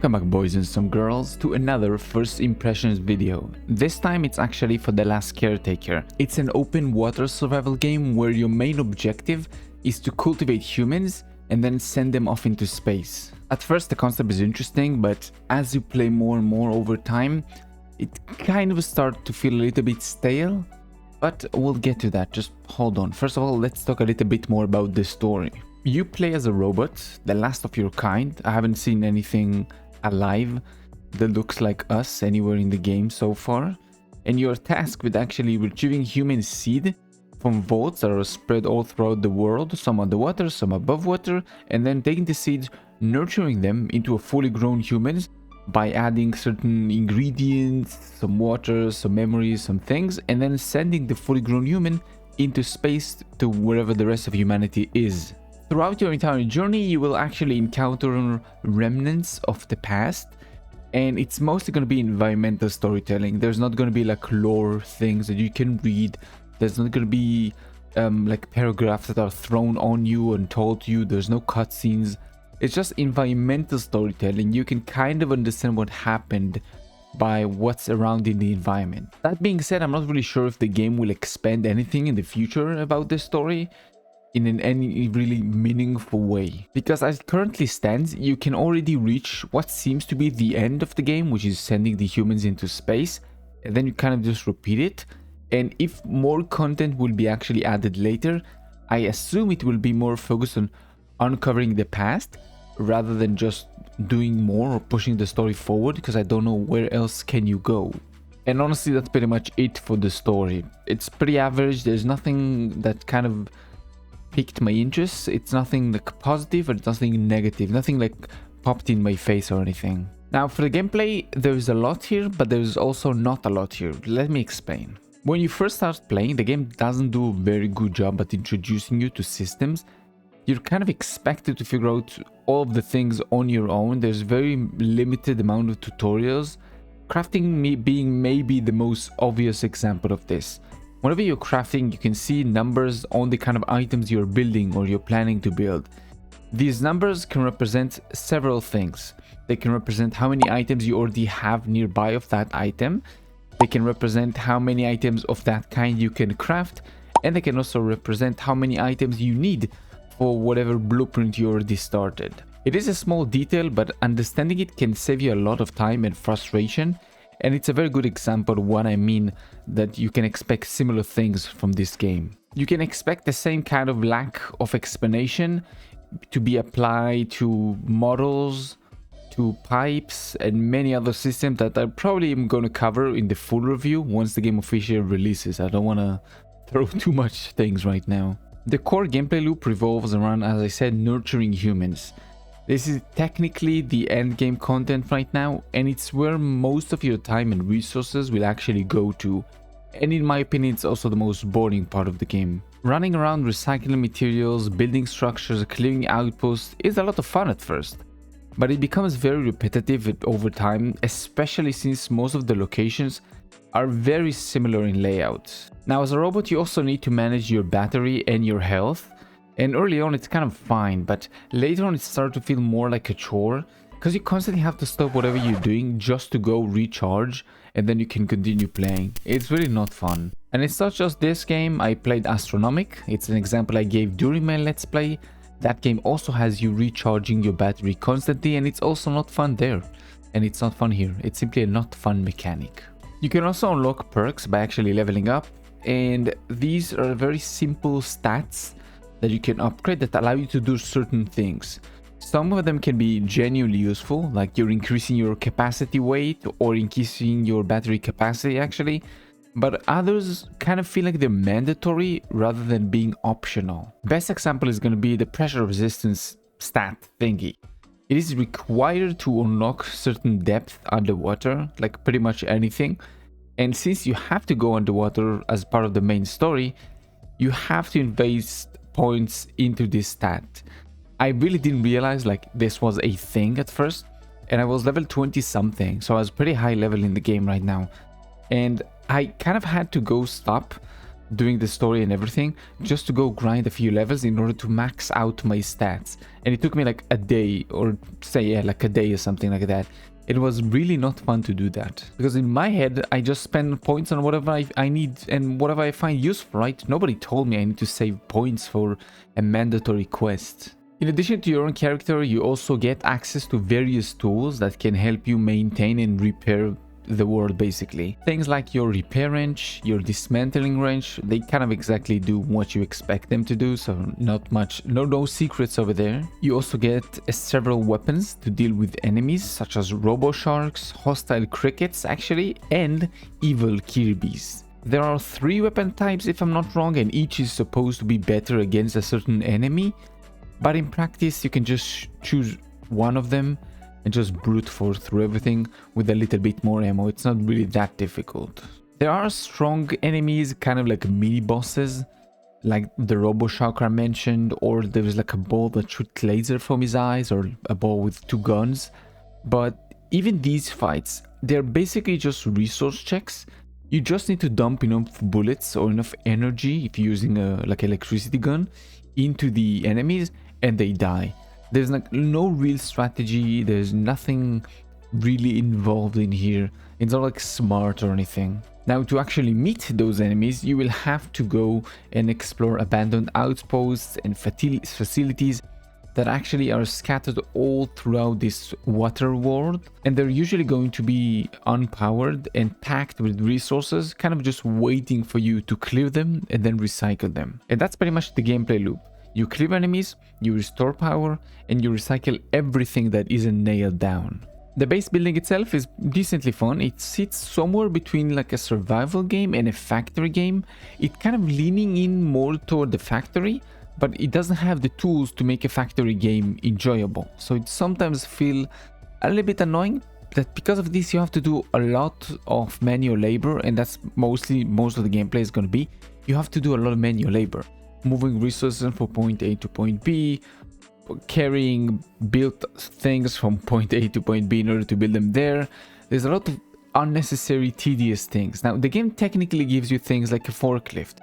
Welcome back, boys and some girls, to another first impressions video. This time it's actually for The Last Caretaker. It's an open water survival game where your main objective is to cultivate humans and then send them off into space. At first the concept is interesting, but as you play more and more over time, it kind of starts to feel a little bit stale. But we'll get to that, just hold on. First of all, let's talk a little bit more about the story. You play as a robot, the last of your kind. I haven't seen anything alive that looks like us anywhere in the game so far. And you're tasked with actually retrieving human seed from vaults that are spread all throughout the world, some underwater, some above water, and then taking the seeds, nurturing them into a fully grown humans by adding certain ingredients, some water, some memories, some things, and then sending the fully grown human into space to wherever the rest of humanity is. Throughout your entire journey, you will actually encounter remnants of the past, and it's mostly going to be environmental storytelling. There's not going to be like lore things that you can read. There's not going to be like paragraphs that are thrown on you and told to you. There's no cutscenes. It's just environmental storytelling. You can kind of understand what happened by what's around in the environment. That being said, I'm not really sure if the game will expand anything in the future about this story in any really meaningful way, because as it currently stands, you can already reach what seems to be the end of the game, which is sending the humans into space, and then you kind of just repeat it. And if more content will be actually added later, I assume it will be more focused on uncovering the past rather than just doing more or pushing the story forward, because I don't know where else can you go. And honestly, that's pretty much it for the story. It's pretty average. There's nothing that kind of piqued my interest. It's nothing like positive or nothing negative, nothing like popped in my face or anything. Now for the gameplay, there's a lot here, but there's also not a lot here. Let me explain. When you first start playing, the game doesn't do a very good job at introducing you to systems. You're kind of expected to figure out all of the things on your own. There's very limited amount of tutorials, crafting being maybe the most obvious example of this. Whenever you're crafting, you can see numbers on the kind of items you're building or you're planning to build. These numbers can represent several things. They can represent how many items you already have nearby of that item. They can represent how many items of that kind you can craft. And they can also represent how many items you need for whatever blueprint you already started. It is a small detail, but understanding it can save you a lot of time and frustration. And it's a very good example of what I mean, that you can expect similar things from this game. You can expect the same kind of lack of explanation to be applied to models, to pipes, and many other systems that I probably am going to cover in the full review once the game officially releases. I don't want to throw too much things right now. The core gameplay loop revolves around, as I said, nurturing humans. This is technically the end game content right now, and it's where most of your time and resources will actually go to. And in my opinion, it's also the most boring part of the game. Running around recycling materials, building structures, clearing outposts is a lot of fun at first, but it becomes very repetitive over time, especially since most of the locations are very similar in layout. Now as a robot, you also need to manage your battery and your health. And early on it's kind of fine, but later on it starts to feel more like a chore, because you constantly have to stop whatever you're doing just to go recharge, and then you can continue playing. It's really not fun. And it's not just this game. I played Astronomic. It's an example I gave during my Let's Play. That game also has you recharging your battery constantly, and it's also not fun there. And it's not fun here. It's simply a not fun mechanic. You can also unlock perks by actually leveling up, and these are very simple stats that you can upgrade that allow you to do certain things. Some of them can be genuinely useful, like you're increasing your capacity weight or increasing your battery capacity actually, but others kind of feel like they're mandatory rather than being optional. Best example is going to be the pressure resistance stat thingy. It is required to unlock certain depth underwater, like pretty much anything, and since you have to go underwater as part of the main story, you have to invest points into this stat. I really didn't realize like this was a thing at first, and I was level 20 something, so I was pretty high level in the game right now, and I kind of had to go stop doing the story and everything, just to go grind a few levels in order to max out my stats. And it took me like a day, or say, yeah, like a day or something like that. It was really not fun to do that, because in my head, I just spend points on whatever I need and whatever I find useful, right? Nobody told me I need to save points for a mandatory quest. In addition to your own character, you also get access to various tools that can help you maintain and repair the world, basically. Things like your repair wrench, your dismantling wrench, they kind of exactly do what you expect them to do, so not much, no secrets over there. You also get several weapons to deal with enemies, such as robo sharks, hostile crickets actually, and evil Kirby's. There are 3 weapon types if I'm not wrong, and each is supposed to be better against a certain enemy, but in practice you can just choose one of them and just brute force through everything with a little bit more ammo. It's not really that difficult. There are strong enemies, kind of like mini bosses, like the Robo Shark I mentioned, or there's like a ball that shoots laser from his eyes, or a ball with 2 guns. But even these fights, they're basically just resource checks. You just need to dump enough bullets or enough energy, if you're using a like electricity gun, into the enemies and they die. There's like no real strategy, there's nothing really involved in here. It's not like smart or anything. Now, to actually meet those enemies, you will have to go and explore abandoned outposts and facilities that actually are scattered all throughout this water world. And they're usually going to be unpowered and packed with resources, kind of just waiting for you to clear them and then recycle them. And that's pretty much the gameplay loop. You clear enemies, you restore power, and you recycle everything that isn't nailed down. The base building itself is decently fun. It sits somewhere between like a survival game and a factory game. It's kind of leaning in more toward the factory, but it doesn't have the tools to make a factory game enjoyable. So it sometimes feels a little bit annoying that because of this you have to do a lot of manual labor, and that's mostly most of the gameplay is going to be. You have to do a lot of manual labor. Moving resources from point A to point B, carrying built things from point A to point B in order to build them there. There's a lot of unnecessary tedious things. Now, the game technically gives you things like a forklift,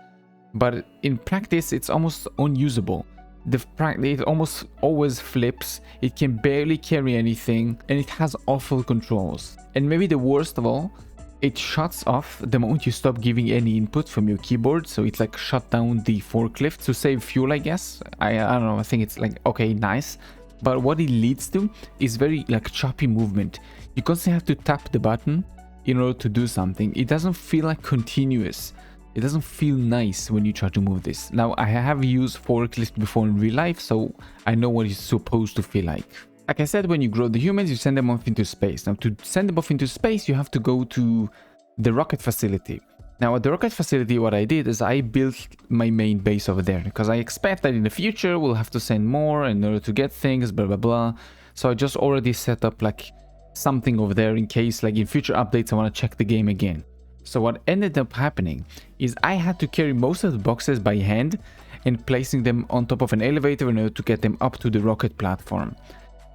but in practice it's almost unusable. It almost always flips, it can barely carry anything, and it has awful controls. And maybe the worst of all, it shuts off the moment you stop giving any input from your keyboard, so it's like shut down the forklift to save fuel, I guess. I don't know, I think it's like, okay, nice. But what it leads to is very like choppy movement. You constantly have to tap the button in order to do something. It doesn't feel like continuous. It doesn't feel nice when you try to move this. Now, I have used forklift before in real life, so I know what it's supposed to feel like. Like I said, when you grow the humans, you send them off into space. Now, to send them off into space, you have to go to the rocket facility. Now, at the rocket facility, what I did is I built my main base over there, because I expect that in the future, we'll have to send more in order to get things, blah, blah, blah. So I just already set up like something over there in case, like in future updates, I want to check the game again. So what ended up happening is I had to carry most of the boxes by hand and placing them on top of an elevator in order to get them up to the rocket platform.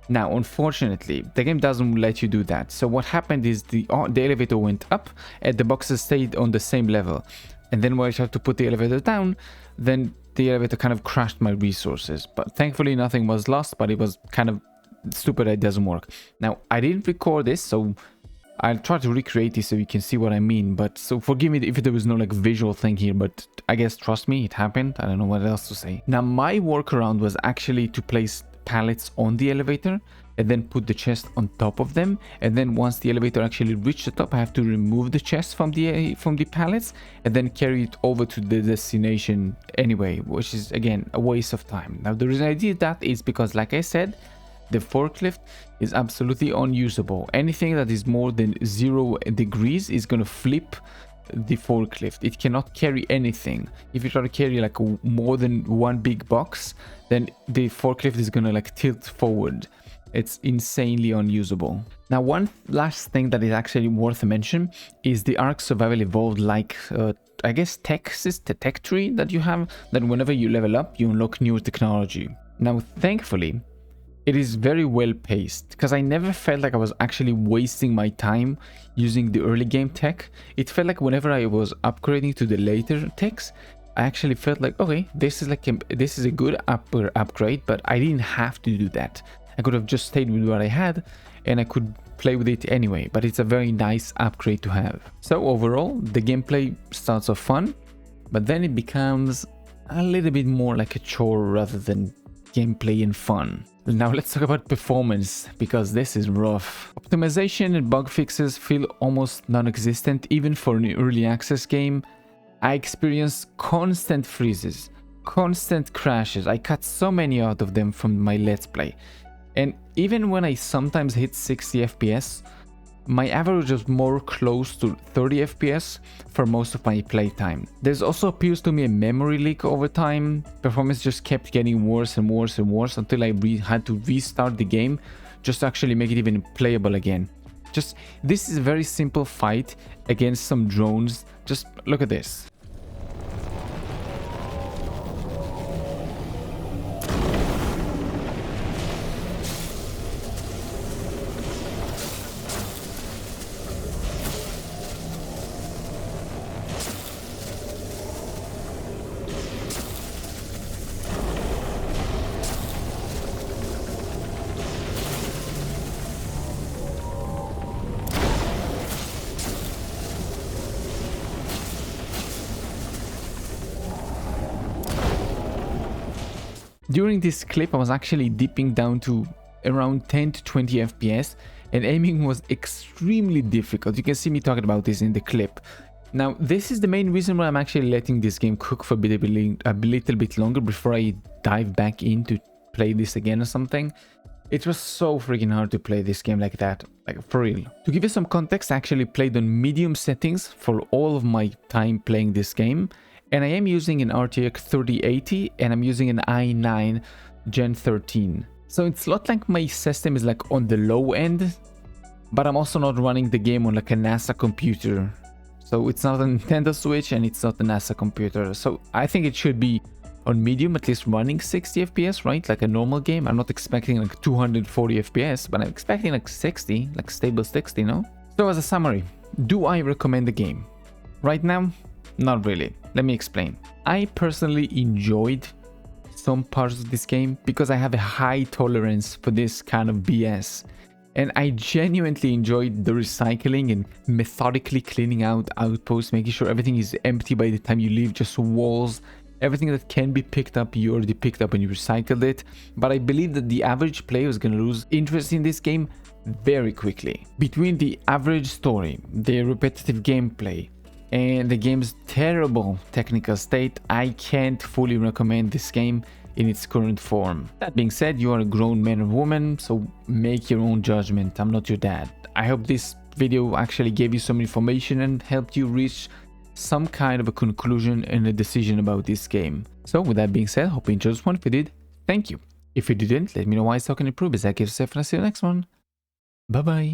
Now, unfortunately, the game doesn't let you do that. So what happened is the elevator went up and the boxes stayed on the same level. And then when I tried to put the elevator down, then the elevator kind of crashed my resources. But thankfully, nothing was lost, but it was kind of stupid that it doesn't work. Now, I didn't record this, so I'll try to recreate this so you can see what I mean. But so forgive me if there was no like visual thing here, but I guess trust me, it happened. I don't know what else to say. Now, my workaround was actually to place pallets on the elevator and then put the chest on top of them, and then once the elevator actually reached the top, I have to remove the chest from the pallets and then carry it over to the destination anyway, which is again a waste of time. Now, the reason I did that is because, like I said, the forklift is absolutely unusable. Anything that is more than 0 degrees is going to flip the forklift. It cannot carry anything. If you try to carry like more than one big box, then the forklift is going to like tilt forward. It's insanely unusable. Now, one last thing that is actually worth a mention is the Ark Survival Evolved like I guess tech tree that you have, that whenever you level up you unlock new technology. Now, thankfully, It is very well paced because I never felt like I was actually wasting my time using the early game tech. It felt like whenever I was upgrading to the later techs, I actually felt like, okay, this is a good upgrade, but I didn't have to do that. I could have just stayed with what I had and I could play with it anyway, but it's a very nice upgrade to have. So overall, the gameplay starts off fun, but then it becomes a little bit more like a chore rather than gameplay and fun. Now let's talk about performance, because this is rough. Optimization and bug fixes feel almost non-existent even for an early access game. I experienced constant freezes, constant crashes. I cut so many out of them from my Let's Play. And even when I sometimes hit 60 FPS, my average was more close to 30 FPS for most of my playtime. There's also appears to me a memory leak over time. Performance just kept getting worse and worse and worse until I had to restart the game just to actually make it even playable again. This is a very simple fight against some drones. Just look at this. During this clip, I was actually dipping down to around 10 to 20 FPS, and aiming was extremely difficult. You can see me talking about this in the clip. Now, this is the main reason why I'm actually letting this game cook for a little bit longer before I dive back in to play this again or something. It was so freaking hard to play this game like that, like for real. To give you some context, I actually played on medium settings for all of my time playing this game. And I am using an RTX 3080 and I'm using an i9 Gen 13. So it's not like my system is like on the low end, but I'm also not running the game on like a NASA computer. So it's not a Nintendo Switch and it's not a NASA computer. So I think it should be on medium, at least running 60 FPS, right? Like a normal game. I'm not expecting like 240 FPS, but I'm expecting like 60, like stable 60, no? So as a summary, do I recommend the game? Right now, not really. Let me explain. I personally enjoyed some parts of this game because I have a high tolerance for this kind of BS. And I genuinely enjoyed the recycling and methodically cleaning out outposts, making sure everything is empty by the time you leave, just walls. Everything that can be picked up, you already picked up and you recycled it. But I believe that the average player is going to lose interest in this game very quickly. Between the average story, the repetitive gameplay, and the game's terrible technical state, I can't fully recommend this game in its current form. That being said, you are a grown man or woman, so make your own judgment. I'm not your dad. I hope this video actually gave you some information and helped you reach some kind of a conclusion and a decision about this game. So with that being said, hope you enjoyed this one. If you did, thank you. If you didn't, let me know why so I can improve. As I give yourself and I'll see you next one. Bye bye.